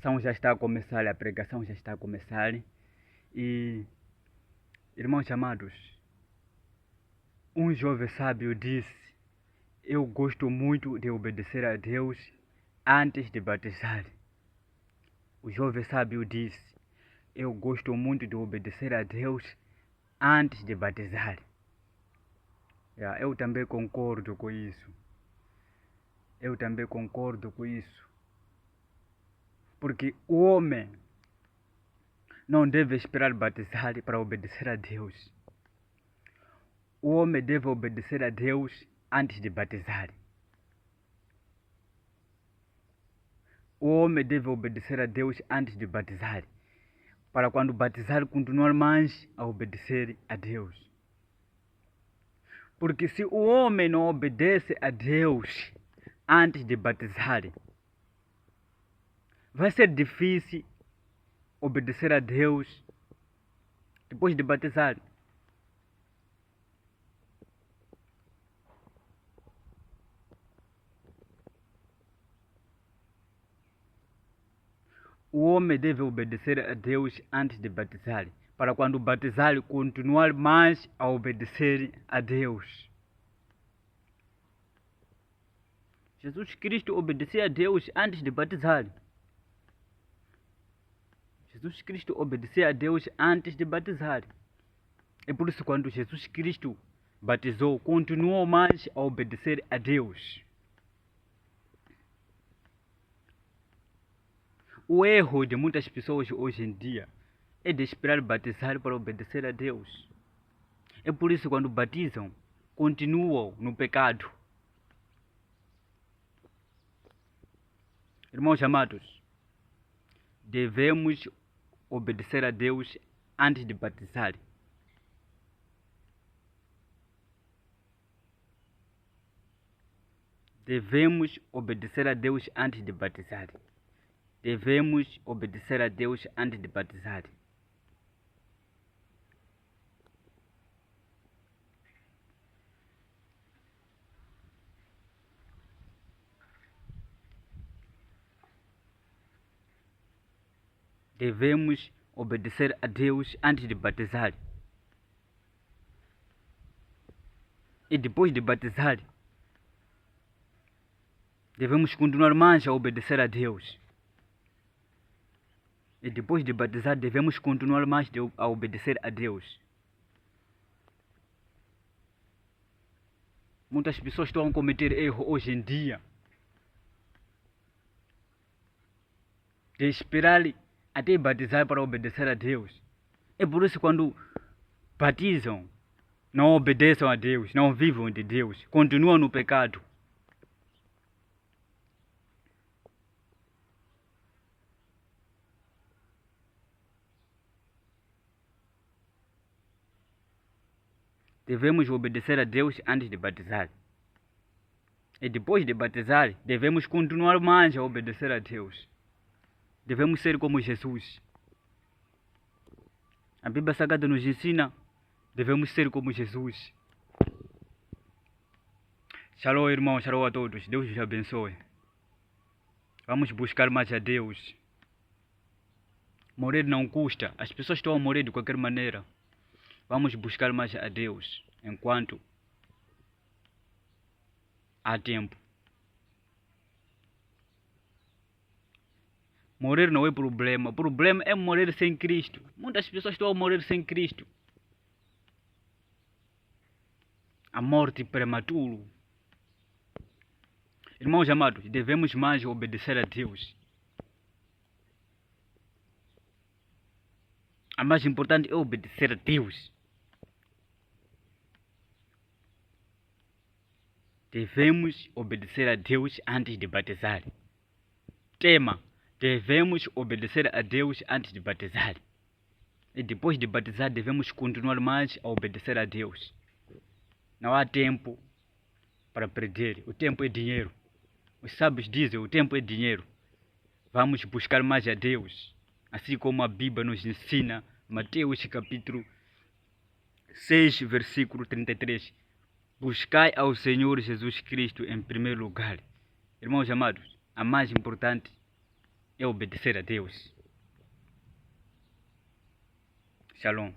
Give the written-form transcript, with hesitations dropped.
pregação já está a começar, a pregação já está a começar. E, irmãos amados, um jovem sábio disse: eu gosto muito de obedecer a Deus antes de batizar. O jovem sábio disse: eu gosto muito de obedecer a Deus antes de batizar. Eu também concordo com isso. Eu também concordo com isso. Porque o homem não deve esperar batizar para obedecer a Deus. O homem deve obedecer a Deus antes de batizar. O homem deve obedecer a Deus antes de batizar, para quando batizar continuar mais a obedecer a Deus. Porque se o homem não obedece a Deus antes de batizar, vai ser difícil obedecer a Deus depois de batizar. O homem deve obedecer a Deus antes de batizar, para quando batizar continuar mais a obedecer a Deus. Jesus Cristo obedecia a Deus antes de batizar. Jesus Cristo obedecia a Deus antes de batizar. É por isso que quando Jesus Cristo batizou, continuou mais a obedecer a Deus. O erro de muitas pessoas hoje em dia é de esperar batizar para obedecer a Deus. É por isso que quando batizam, continuam no pecado. Irmãos amados, devemos obedecer a Deus antes de batizar. Devemos obedecer a Deus antes de batizar. Devemos obedecer a Deus antes de batizar. Devemos obedecer a Deus antes de batizar. E depois de batizar, devemos continuar mais a obedecer a Deus. E depois de batizar, devemos continuar mais a obedecer a Deus. Muitas pessoas estão a cometer erro hoje em dia de esperar até batizar para obedecer a Deus. É por isso que quando batizam, não obedeçam a Deus, não vivam de Deus, continuam no pecado. Devemos obedecer a Deus antes de batizar. E depois de batizar, devemos continuar mais a obedecer a Deus. Devemos ser como Jesus. A Bíblia Sagrada nos ensina, devemos ser como Jesus. Shalom, irmão, shalom a todos. Deus os abençoe. Vamos buscar mais a Deus. Morrer não custa. As pessoas estão a morrer de qualquer maneira. Vamos buscar mais a Deus enquanto há tempo. Morrer não é problema. O problema é morrer sem Cristo. Muitas pessoas estão a morrer sem Cristo. A morte prematura. Irmãos amados, devemos mais obedecer a Deus. A mais importante é obedecer a Deus. Devemos obedecer a Deus antes de batizar. Tema: devemos obedecer a Deus antes de batizar. E depois de batizar, devemos continuar mais a obedecer a Deus. Não há tempo para perder. O tempo é dinheiro. Os sábios dizem: o tempo é dinheiro. Vamos buscar mais a Deus. Assim como a Bíblia nos ensina, Mateus capítulo 6, versículo 33. Buscai ao Senhor Jesus Cristo em primeiro lugar. Irmãos amados, a mais importante é obedecer a Deus. Shalom.